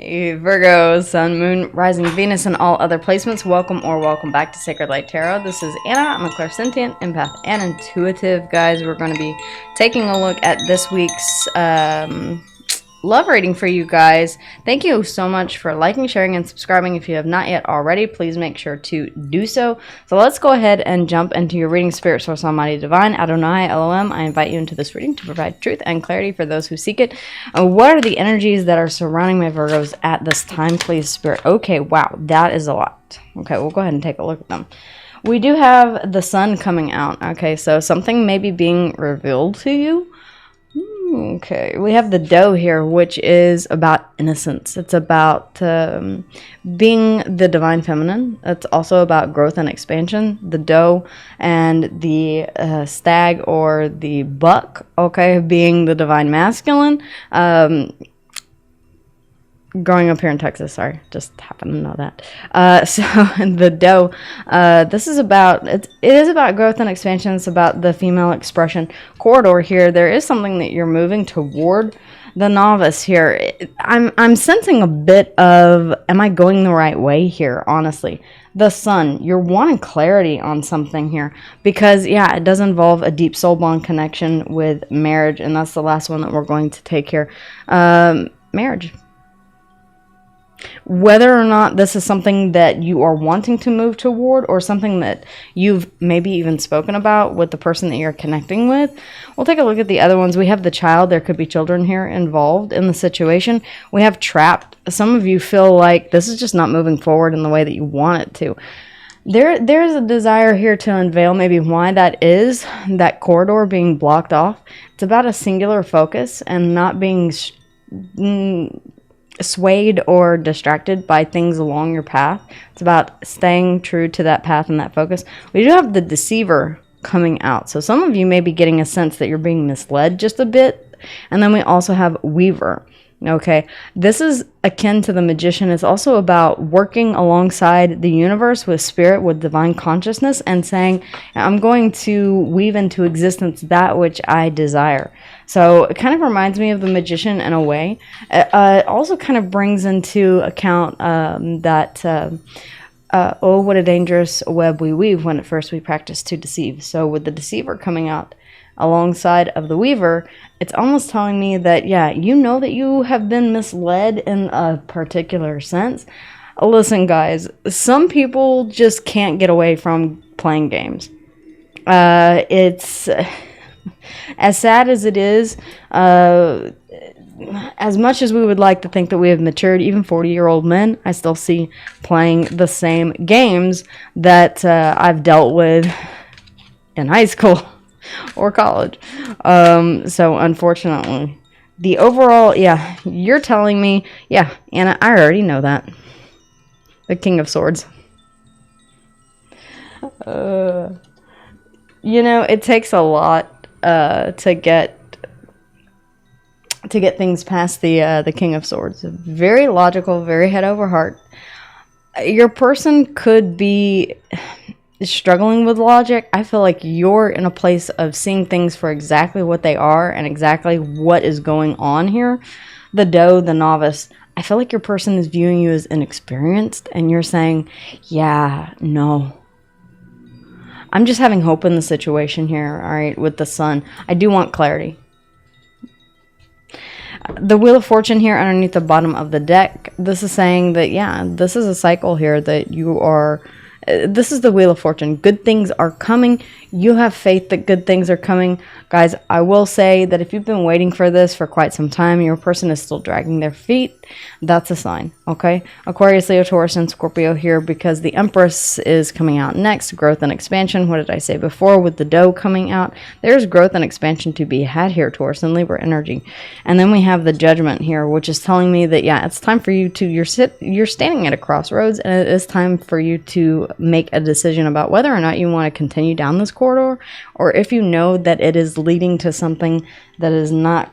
Hey Virgo, Sun, Moon, Rising, Venus, and all other placements. Welcome or welcome back to Sacred Light Tarot. This is Anna. I'm a Clairsentient, Empath, and Intuitive. Guys, we're going to be taking a look at this week's love reading for you guys. Thank you so much for liking, sharing, and subscribing. If you have not yet already, please make sure to do so. So let's go ahead and jump into your reading. Spirit, Source, Almighty, Divine, Adonai, Elohim, I invite you into this reading to provide truth and clarity for those who seek it. What are the energies that are surrounding my Virgos at this time, please, Spirit? Okay, wow, that is a lot. Okay, we'll go ahead and take a look at them. We do have the sun coming out. Okay, so something may be being revealed to you. Okay, we have the doe here, which is about innocence. It's about being the divine feminine. It's also about growth and expansion. The doe and the stag or the buck, okay, being the divine masculine. Growing up here in Texas, sorry, just happen to know that. So the doe, this is about, it is about growth and expansion. It's about the female expression corridor here. There is something that you're moving toward. The novice here, I'm sensing a bit of, am I going the right way here, honestly? The sun, you're wanting clarity on something here because, yeah, it does involve a deep soul bond connection with marriage, and that's the last one that we're going to take here. Marriage. Whether or not this is something that you are wanting to move toward or something that you've maybe even spoken about with the person that you're connecting with, we'll take a look at the other ones. We have the child. There could be children here involved in the situation. We have trapped. Some of you feel like this is just not moving forward in the way that you want it to. There's a desire here to unveil maybe why that is, that corridor being blocked off. It's about a singular focus and not being swayed or distracted by things along your path. It's about staying true to that path and that focus. We do have the deceiver coming out. So some of you may be getting a sense that you're being misled just a bit. And then we also have weaver. Okay, this is akin to the magician. It's also about working alongside the universe with spirit, with divine consciousness, and saying, I'm going to weave into existence that which I desire. So it kind of reminds me of the magician in a way. It also kind of brings into account that, oh, what a dangerous web we weave when at first we practice to deceive. So with the deceiver coming out alongside of the weaver, it's almost telling me that, yeah, you know that you have been misled in a particular sense. Listen, guys, some people just can't get away from playing games. It's as sad as it is, as much as we would like to think that we have matured, even 40-year-old men, I still see playing the same games that I've dealt with in high school or college. So unfortunately, the overall, yeah, you're telling me, yeah, Anna, I already know that. The King of Swords. You know, it takes a lot to get things past the King of Swords. Very logical, very head over heart. Your person could be struggling with logic. I feel like you're in a place of seeing things for exactly what they are and exactly what is going on here. The doe, the novice, I feel like your person is viewing you as inexperienced and you're saying, yeah, no. I'm just having hope in the situation here, all right, with the sun. I do want clarity. The Wheel of Fortune here underneath the bottom of the deck, this is saying that, yeah, this is a cycle here that you are... This is the Wheel of Fortune. Good things are coming. You have faith that good things are coming. Guys, I will say that if you've been waiting for this for quite some time, your person is still dragging their feet. That's a sign, okay? Aquarius, Leo, Taurus, and Scorpio here because the Empress is coming out next. Growth and expansion. What did I say before with the doe coming out? There's growth and expansion to be had here, Taurus and Libra energy. And then we have the Judgment here, which is telling me that, yeah, it's time for you to, you're standing at a crossroads, and it is time for you to make a decision about whether or not you want to continue down this corridor, or if you know that it is leading to something that is not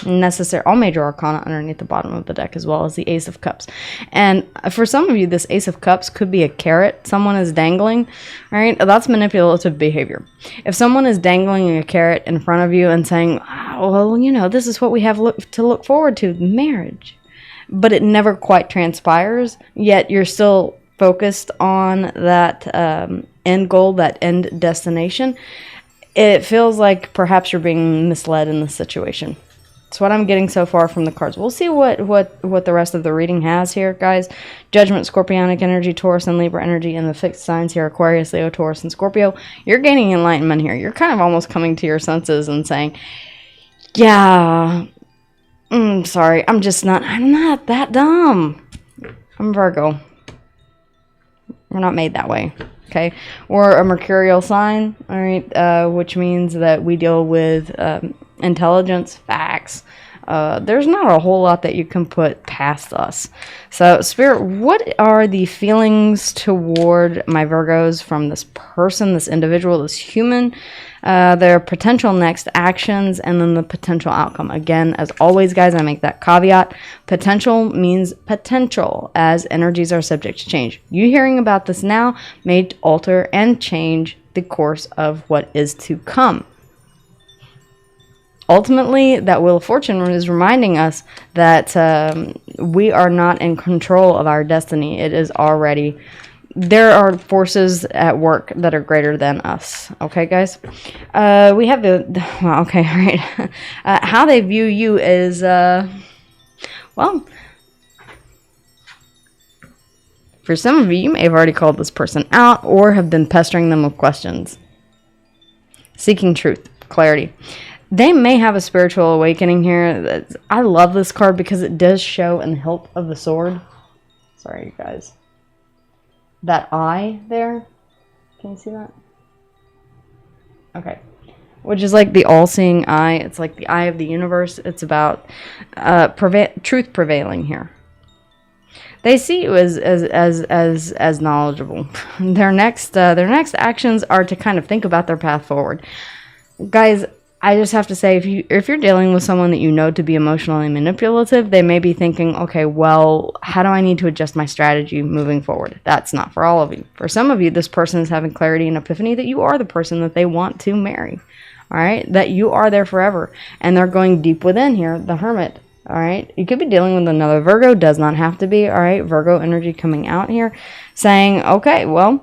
necessary. All major arcana underneath the bottom of the deck, as well as the Ace of Cups. And for some of you, this Ace of Cups could be a carrot someone is dangling. All right, that's manipulative behavior. If someone is dangling a carrot in front of you and saying, oh, well, you know, this is what we have to look forward to, marriage. but it never quite transpires, yet you're still focused on that end goal, that end destination. It feels like perhaps you're being misled in this situation. It's what I'm getting so far from the cards. We'll see what the rest of the reading has here, guys. Judgment, Scorpionic energy, Taurus and Libra energy, and the fixed signs here, Aquarius, Leo, Taurus, and Scorpio. You're gaining enlightenment here. You're kind of almost coming to your senses and saying, yeah, sorry, I'm not that dumb. I'm Virgo. We're not made that way. Okay, we're a mercurial sign, all right, which means that we deal with intelligence, facts. There's not a whole lot that you can put past us. So, Spirit, what are the feelings toward my Virgos from this person, this individual, this human, their potential next actions, and then the potential outcome? Again, as always, guys, I make that caveat. Potential means potential, as energies are subject to change. You hearing about this now may alter and change the course of what is to come. Ultimately, that Wheel of Fortune is reminding us that we are not in control of our destiny. It is already, there are forces at work that are greater than us. Okay, guys? We have well, okay, all right. How they view you is, well, for some of you, you may have already called this person out or have been pestering them with questions. Seeking truth, clarity. They may have a spiritual awakening here. I love this card because it does show in the hilt of the sword. Sorry, you guys. That eye there. Can you see that? Okay. Which is like the all-seeing eye. It's like the eye of the universe. It's about truth prevailing here. They see you as knowledgeable. Their next actions are to kind of think about their path forward. Guys, I just have to say, if you're dealing with someone that you know to be emotionally manipulative, they may be thinking, okay, well, how do I need to adjust my strategy moving forward? That's not for all of you. For some of you, this person is having clarity and epiphany that you are the person that they want to marry, all right? That you are there forever, and they're going deep within here, the Hermit, all right? You could be dealing with another Virgo, does not have to be, all right? Virgo energy coming out here, saying, okay, well,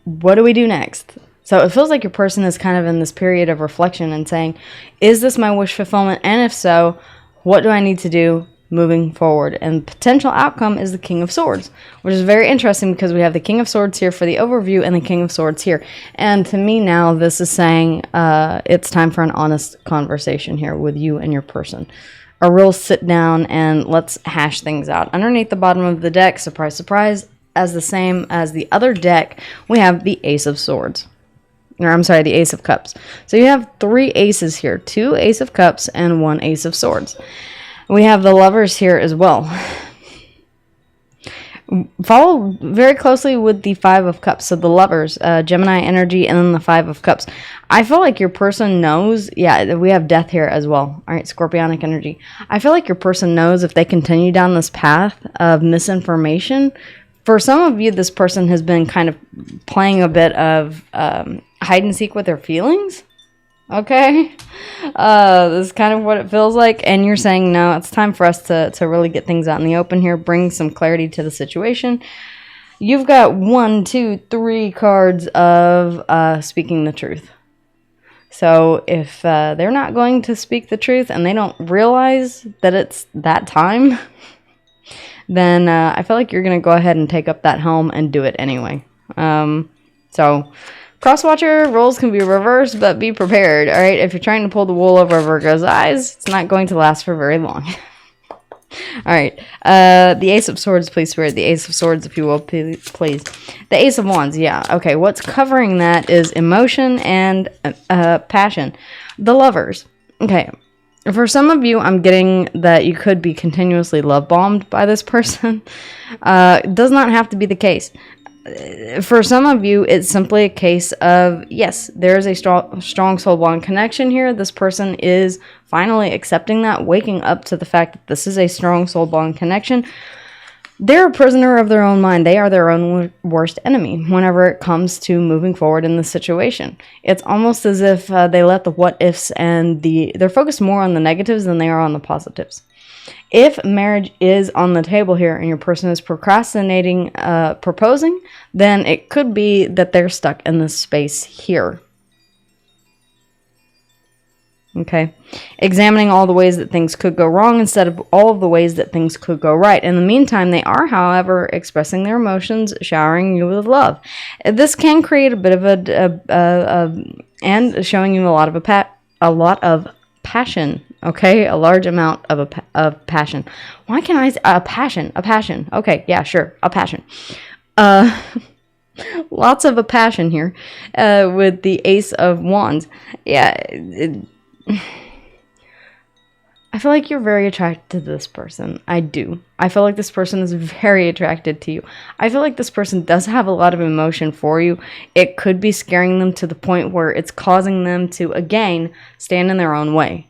what do we do next? So it feels like your person is kind of in this period of reflection and saying, is this my wish fulfillment? And if so, what do I need to do moving forward? And potential outcome is the King of Swords, which is very interesting because we have the King of Swords here for the overview and the King of Swords here. And to me now, this is saying it's time for an honest conversation here with you and your person. A real sit down and let's hash things out. Underneath the bottom of the deck, surprise, surprise, as the same as the other deck, we have the Ace of Swords. Or I'm sorry, the Ace of Cups. So you have 3 aces here, 2 Ace of Cups and 1 Ace of Swords. We have the Lovers here as well. Follow very closely with the 5 of Cups. So the Lovers, Gemini energy, and then the 5 of Cups. I feel like your person knows, yeah, we have Death here as well. All right, Scorpionic energy. I feel like your person knows if they continue down this path of misinformation. For some of you, this person has been kind of playing a bit of hide and seek with their feelings. Okay? This is kind of what it feels like. And you're saying, no, it's time for us to really get things out in the open here, bring some clarity to the situation. You've got 1, 2, 3 cards of speaking the truth. So if they're not going to speak the truth and they don't realize that it's that time, then I feel like you're going to go ahead and take up that helm and do it anyway. So crosswatcher roles can be reversed, but be prepared, all right? If you're trying to pull the wool over Virgo's eyes, it's not going to last for very long. All right. The Ace of Swords, please, Spirit. The Ace of Swords, if you will, please. The Ace of Wands, yeah. Okay, what's covering that is emotion and passion. The Lovers. Okay. For some of you, I'm getting that you could be continuously love-bombed by this person. It does not have to be the case. For some of you, it's simply a case of, yes, there is a strong soul bond connection here. This person is finally accepting that, waking up to the fact that this is a strong soul bond connection. They're a prisoner of their own mind. They are their own worst enemy whenever it comes to moving forward in this situation. It's almost as if they let the what ifs and they're focused more on the negatives than they are on the positives. If marriage is on the table here and your person is procrastinating proposing, then it could be that they're stuck in this space here. Okay, examining all the ways that things could go wrong instead of all of the ways that things could go right. In the meantime, they are, however, expressing their emotions, showering you with love. This can create a bit of and showing you a lot of passion. Okay, a large amount of passion. Why can't I say a passion? A passion. Okay, yeah, sure, a passion. Lots of a passion here with the Ace of Wands. Yeah. I feel like you're very attracted to this person. I do. I feel like this person is very attracted to you. I feel like this person does have a lot of emotion for you. It could be scaring them to the point where it's causing them to, again, stand in their own way.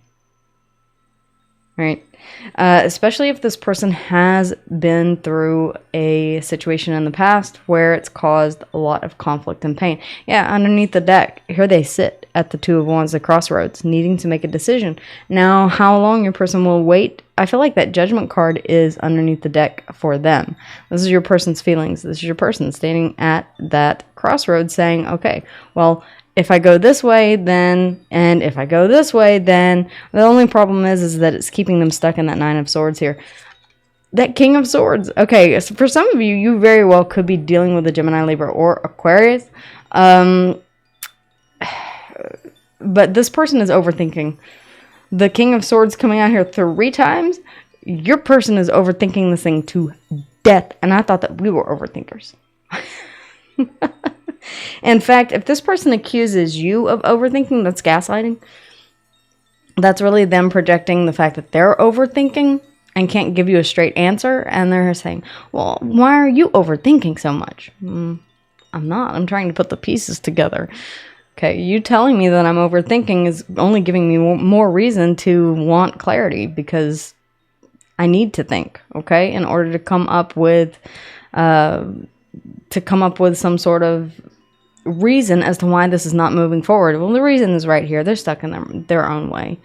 Right? Especially if this person has been through a situation in the past where it's caused a lot of conflict and pain. Yeah, underneath the deck, here they sit at the Two of Wands, the crossroads, needing to make a decision. Now, how long your person will wait, I feel like that Judgment card is underneath the deck for them. This is your person's feelings. This is your person standing at that crossroads saying, okay, well, if I go this way, then, and if I go this way, then, the only problem is that it's keeping them stuck in that Nine of Swords here. That King of Swords. Okay, so for some of you, you very well could be dealing with a Gemini, Libra, or Aquarius. But this person is overthinking. The King of Swords coming out here 3 times. Your person is overthinking this thing to death. And I thought that we were overthinkers. In fact, if this person accuses you of overthinking, that's gaslighting. That's really them projecting the fact that they're overthinking and can't give you a straight answer. And they're saying, well, why are you overthinking so much? I'm not. I'm trying to put the pieces together. Okay, you telling me that I'm overthinking is only giving me more reason to want clarity because I need to think, okay, in order to come up with some sort of reason as to why this is not moving forward. Well, the reason is right here. They're stuck in their own way.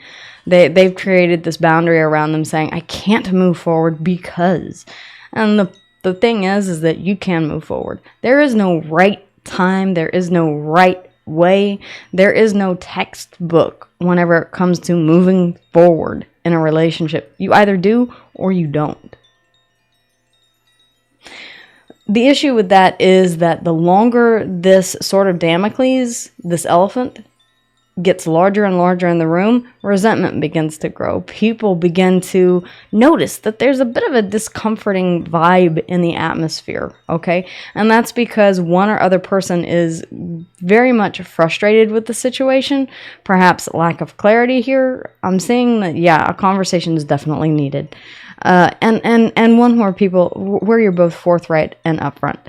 They've created this boundary around them saying, I can't move forward because. And the thing is that you can move forward. There is no right time. There is no right way. There is no textbook whenever it comes to moving forward in a relationship. You either do or you don't. The issue with that is that the longer this sword of Damocles, this elephant, gets larger and larger in the room, resentment begins to grow. People begin to notice that there's a bit of a discomforting vibe in the atmosphere, okay? And that's because one or other person is very much frustrated with the situation, perhaps lack of clarity here. I'm seeing that, yeah, a conversation is definitely needed. And one where you're both forthright and upfront.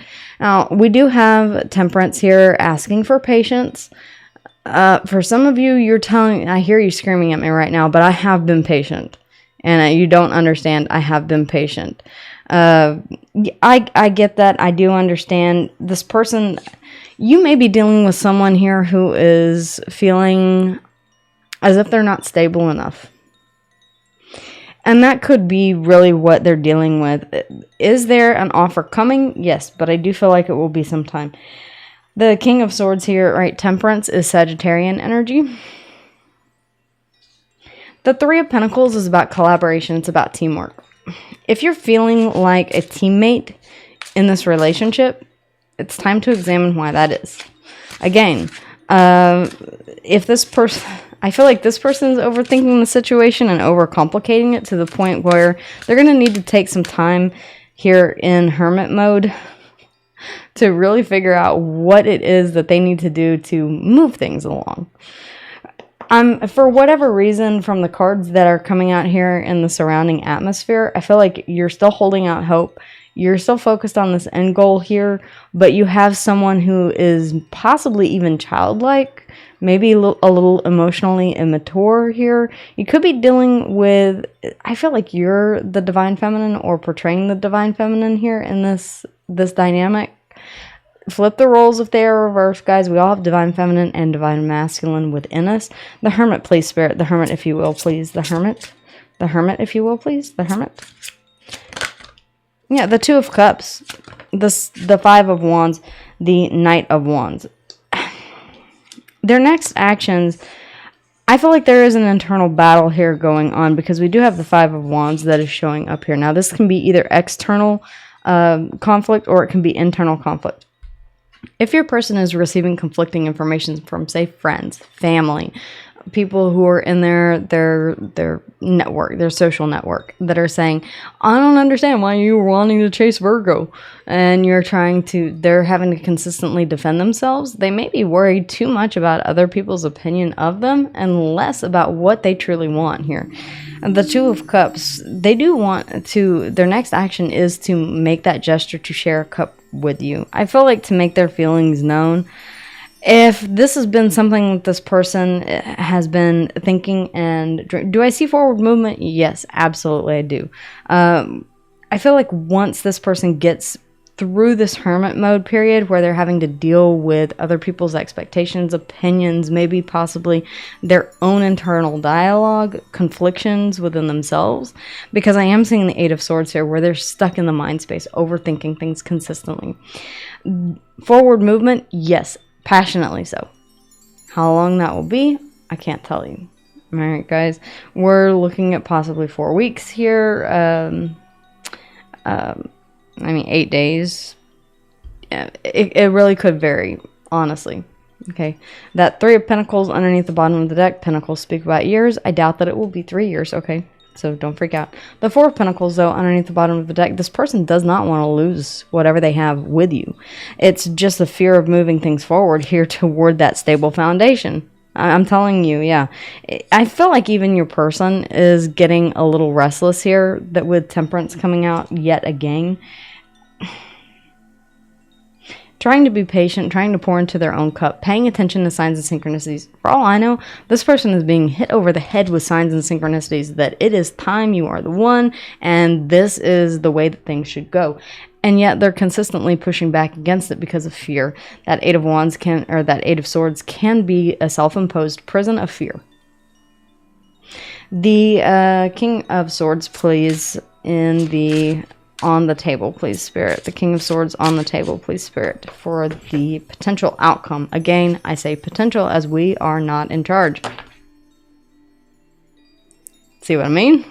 Now, we do have Temperance here asking for patience. For some of you, I hear you screaming at me right now, but I have been patient. And you don't understand, I have been patient. I get that. I do understand. This person, you may be dealing with someone here who is feeling as if they're not stable enough. And that could be really what they're dealing with. Is there an offer coming? Yes, but I do feel like it will be sometime. The King of Swords here, right, Temperance is Sagittarian energy. The Three of Pentacles is about collaboration. It's about teamwork. If you're feeling like a teammate in this relationship, it's time to examine why that is. Again, if this person... I feel like this person is overthinking the situation and overcomplicating it to the point where they're going to need to take some time here in hermit mode to really figure out what it is that they need to do to move things along. For whatever reason, from the cards that are coming out here in the surrounding atmosphere, I feel like you're still holding out hope. You're still focused on this end goal here, but you have someone who is possibly even childlike, maybe a little emotionally immature here. You could be dealing with, I feel like you're the divine feminine or portraying the divine feminine here in this dynamic. Flip the roles if they are reversed, guys. We all have divine feminine and divine masculine within us. The Hermit, please, Spirit. The Hermit, if you will, please. The Hermit. The Hermit, if you will, please. The Hermit. Yeah, the Two of Cups. The Five of Wands. The Knight of Wands. Their next actions, I feel like there is an internal battle here going on because we do have the Five of Wands that is showing up here. Now, this can be either external conflict or it can be internal conflict. If your person is receiving conflicting information from, say, friends, family, people who are in their network, their social network, that are saying, I don't understand why you were wanting to chase Virgo, and they're having to consistently defend themselves, they may be worried too much about other people's opinion of them and less about what they truly want here. And the Two of Cups, they do want to, their next action is to make that gesture to share a cup with you. I feel like to make their feelings known. If this has been something that this person has been thinking, and do I see forward movement? Yes, absolutely I do. I feel like once this person gets through this hermit mode period where they're having to deal with other people's expectations, opinions, maybe possibly their own internal dialogue, conflictions within themselves, because I am seeing the Eight of Swords here where they're stuck in the mind space, overthinking things consistently. Forward movement, yes, passionately so. How long that will be, I can't tell you. All right, guys, we're looking at possibly 4 weeks here. 8 days. Yeah, it really could vary, honestly. Okay, that Three of Pentacles underneath the bottom of the deck. Pentacles speak about years. I doubt that it will be 3 years. Okay, so don't freak out. The Four of Pentacles, though, underneath the bottom of the deck. This person does not want to lose whatever they have with you. It's just the fear of moving things forward here toward that stable foundation. I'm telling you, yeah. I feel like even your person is getting a little restless here, that with Temperance coming out yet again. Trying to be patient, trying to pour into their own cup, paying attention to signs and synchronicities. For all I know, this person is being hit over the head with signs and synchronicities that it is time, you are the one, and this is the way that things should go. And yet they're consistently pushing back against it because of fear. That Eight of Wands that Eight of Swords can be a self-imposed prison of fear. The King of Swords, please, on the table, please, Spirit. The King of Swords on the table, please, Spirit, for the potential outcome. Again, I say potential as we are not in charge. See what I mean?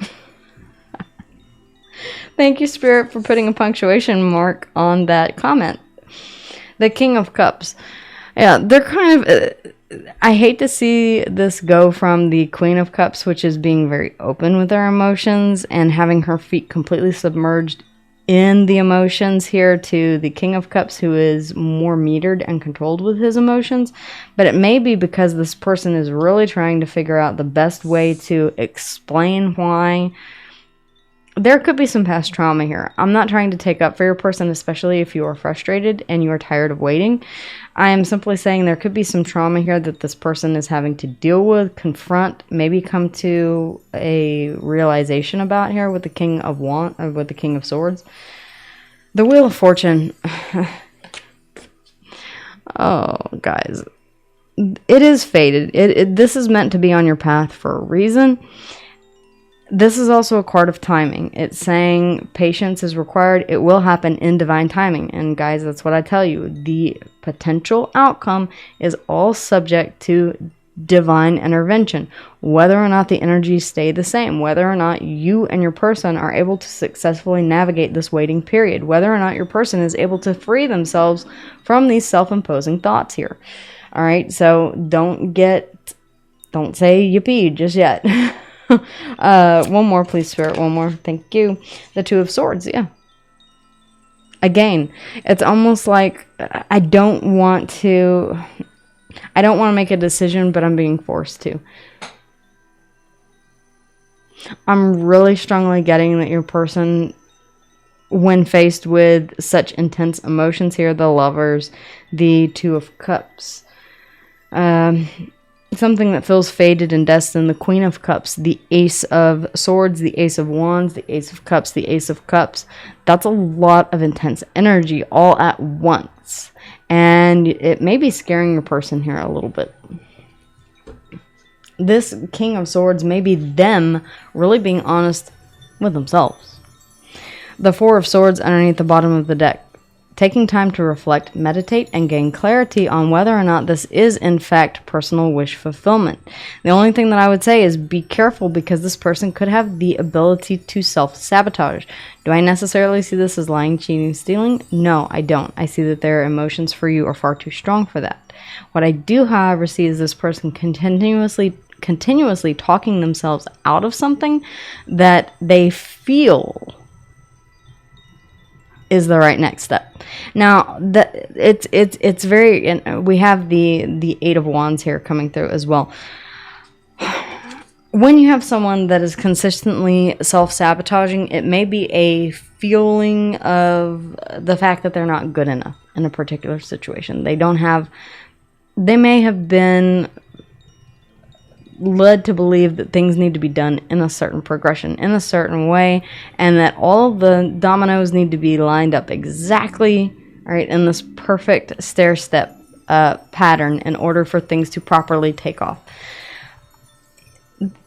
Thank you, Spirit, for putting a punctuation mark on that comment. The King of Cups. Yeah, they're kind of... I hate to see this go from the Queen of Cups, which is being very open with their emotions and having her feet completely submerged in the emotions here, to the King of Cups, who is more metered and controlled with his emotions. But it may be because this person is really trying to figure out the best way to explain why. There could be some past trauma here. I'm not trying to take up for your person, especially if you are frustrated and you are tired of waiting. I am simply saying there could be some trauma here that this person is having to deal with, confront, maybe come to a realization about here with the King of with the King of Swords. The Wheel of Fortune. Oh, guys. It is fated. This is meant to be on your path for a reason. This is also a card of timing. It's saying patience is required. It will happen in divine timing. And guys, that's what I tell you. The potential outcome is all subject to divine intervention. Whether or not the energies stay the same, whether or not you and your person are able to successfully navigate this waiting period, whether or not your person is able to free themselves from these self-imposing thoughts here. All right, so don't say yippee just yet. One more, please, Spirit. One more. Thank you. The Two of Swords. Yeah. Again, it's almost like I don't want to make a decision, but I'm being forced to. I'm really strongly getting that your person, when faced with such intense emotions here, the Lovers, the Two of Cups, something that feels fated and destined. The Queen of Cups, the Ace of Swords, the Ace of Wands, the Ace of Cups, the Ace of Cups. That's a lot of intense energy all at once. And it may be scaring your person here a little bit. This King of Swords may be them really being honest with themselves. The Four of Swords underneath the bottom of the deck. Taking time to reflect, meditate, and gain clarity on whether or not this is in fact personal wish fulfillment. The only thing that I would say is be careful, because this person could have the ability to self-sabotage. Do I necessarily see this as lying, cheating, stealing? No, I don't. I see that their emotions for you are far too strong for that. What I do, however, see is this person continuously talking themselves out of something that they feel is the right next step. Now, it's very, and we have the Eight of Wands here coming through as well. When you have someone that is consistently self-sabotaging, it may be a feeling of the fact that they're not good enough in a particular situation. They may have been led to believe that things need to be done in a certain progression, in a certain way, and that all the dominoes need to be lined up exactly right in this perfect stair-step pattern in order for things to properly take off.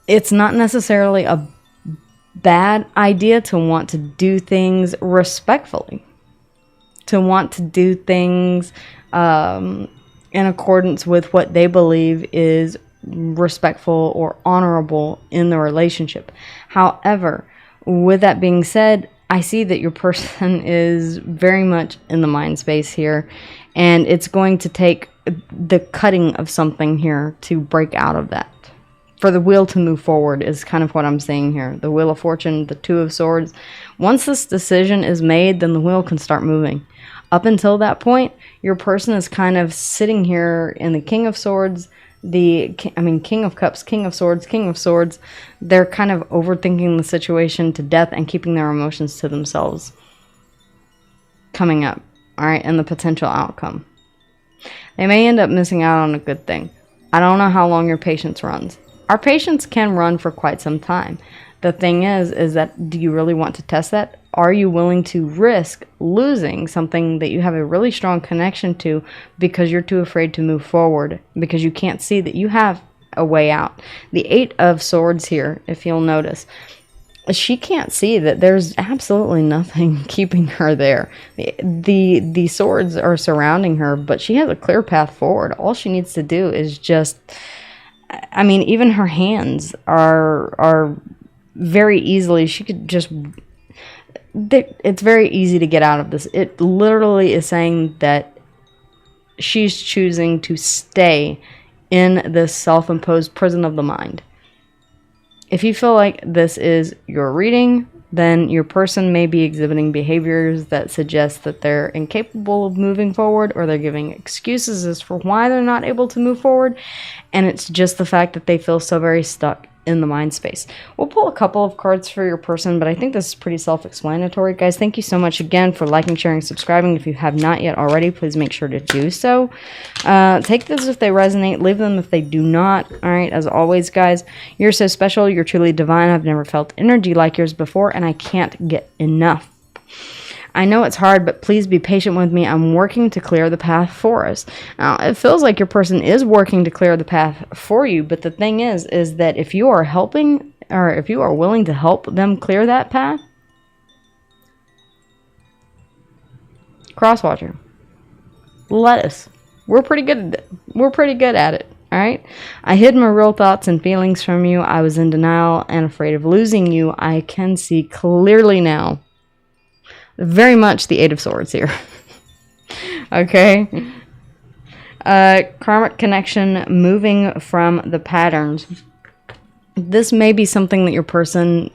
It's not necessarily a bad idea to want to do things respectfully, to want to do things in accordance with what they believe is respectful or honorable in the relationship. However, with that being said, I see that your person is very much in the mind space here, and it's going to take the cutting of something here to break out of that. For the wheel to move forward is kind of what I'm seeing here. The Wheel of Fortune, the Two of Swords. Once this decision is made, then the wheel can start moving. Up until that point, your person is kind of sitting here in the King of Swords, King of Cups, King of Swords, King of Swords. They're kind of overthinking the situation to death and keeping their emotions to themselves coming up, all right, and the potential outcome. They may end up missing out on a good thing. I don't know how long your patience runs. Our patience can run for quite some time. The thing is that, do you really want to test that? Are you willing to risk losing something that you have a really strong connection to because you're too afraid to move forward, because you can't see that you have a way out? The Eight of Swords here, if you'll notice, she can't see that there's absolutely nothing keeping her there. The swords are surrounding her, but she has a clear path forward. All she needs to do is just, even her hands are very easily, she could just, it's very easy to get out of this. It literally is saying that she's choosing to stay in this self-imposed prison of the mind. If you feel like this is your reading, then your person may be exhibiting behaviors that suggest that they're incapable of moving forward, or they're giving excuses as for why they're not able to move forward, and it's just the fact that they feel so very stuck in the mind space. We'll pull a couple of cards for your person, but I think this is pretty self-explanatory. Guys, thank you so much again for liking, sharing, subscribing. If you have not yet already, please make sure to do so. Take this if they resonate, leave them if they do not. All right, as always, guys, you're so special, you're truly divine. I've never felt energy like yours before, and I can't get enough. I know it's hard, but please be patient with me. I'm working to clear the path for us. Now, it feels like your person is working to clear the path for you, but the thing is that if you are helping, or if you are willing to help them clear that path, crosswatcher, lettuce, we're pretty good at it. We're pretty good at it. All right. I hid my real thoughts and feelings from you. I was in denial and afraid of losing you. I can see clearly now. Very much the Eight of Swords here. Okay. Karmic connection, moving from the patterns. This may be something that your person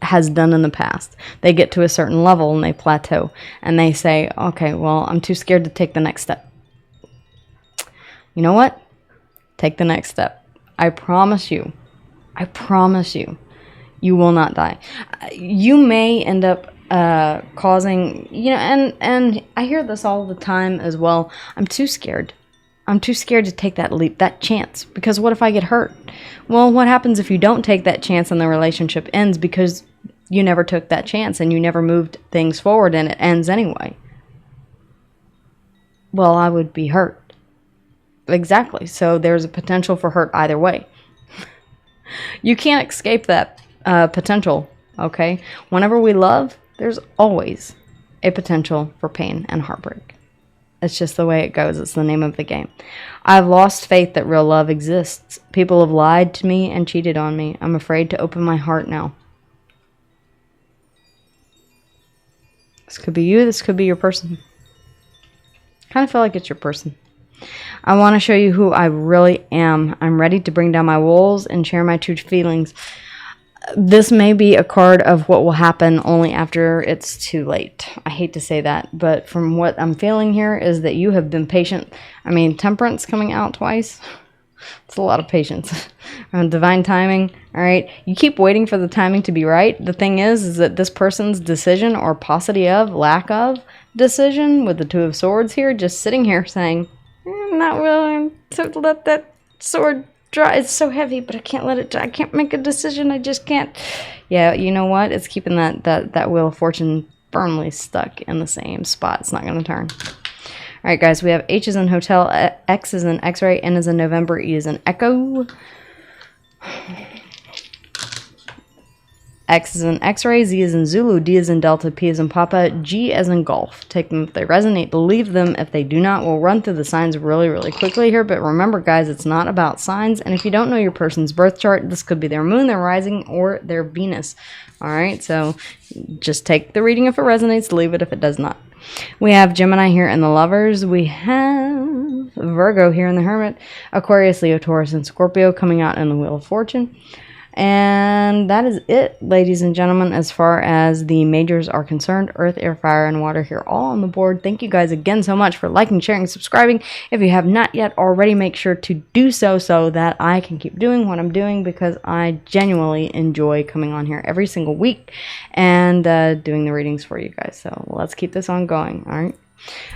has done in the past. They get to a certain level and they plateau. And they say, okay, well, I'm too scared to take the next step. You know what? Take the next step. I promise you, you will not die. You may end up causing, and I hear this all the time as well. I'm too scared. I'm too scared to take that leap, that chance, because what if I get hurt? Well, what happens if you don't take that chance and the relationship ends because you never took that chance and you never moved things forward and it ends anyway? Well, I would be hurt. Exactly. So there's a potential for hurt either way. You can't escape that potential, okay? Whenever we love, there's always a potential for pain and heartbreak. It's just the way it goes. It's the name of the game. I've lost faith that real love exists. People have lied to me and cheated on me. I'm afraid to open my heart now. This could be you. This could be your person. Kind of feel like it's your person. I want to show you who I really am. I'm ready to bring down my walls and share my true feelings. This may be a card of what will happen only after it's too late. I hate to say that, but from what I'm feeling here is that you have been patient. I mean, Temperance coming out twice. It's a lot of patience. Divine timing. All right. You keep waiting for the timing to be right. The thing is that this person's decision or paucity of, lack of decision with the Two of Swords here, just sitting here saying, I'm not willing to let that sword dry. It's so heavy, but I can't let it dry. I can't make a decision. I just can't. Yeah, you know what? It's keeping that Wheel of Fortune firmly stuck in the same spot. It's not going to turn. All right, guys, we have H is in hotel, X is in X-ray, N is in November, E is in echo. X is in X-ray, Z is in Zulu, D is in Delta, P is in Papa, G as in golf. Take them if they resonate, believe them if they do not. We'll run through the signs really, really quickly here, but remember, guys, it's not about signs, and if you don't know your person's birth chart, this could be their moon, their rising, or their Venus. All right, so just take the reading if it resonates, leave it if it does not. We have Gemini here in the Lovers. We have Virgo here in the Hermit, Aquarius, Leo, Taurus, and Scorpio coming out in the Wheel of Fortune. And that is it, ladies and gentlemen, as far as the majors are concerned. Earth, air, fire, and water here all on the board. Thank you guys again so much for liking, sharing, subscribing. If you have not yet already, make sure to do so that I can keep doing what I'm doing, because I genuinely enjoy coming on here every single week and doing the readings for you guys. So let's keep this on going, all right?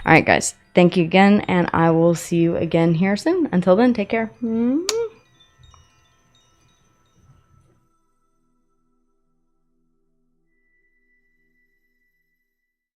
All right, guys. Thank you again, and I will see you again here soon. Until then, take care.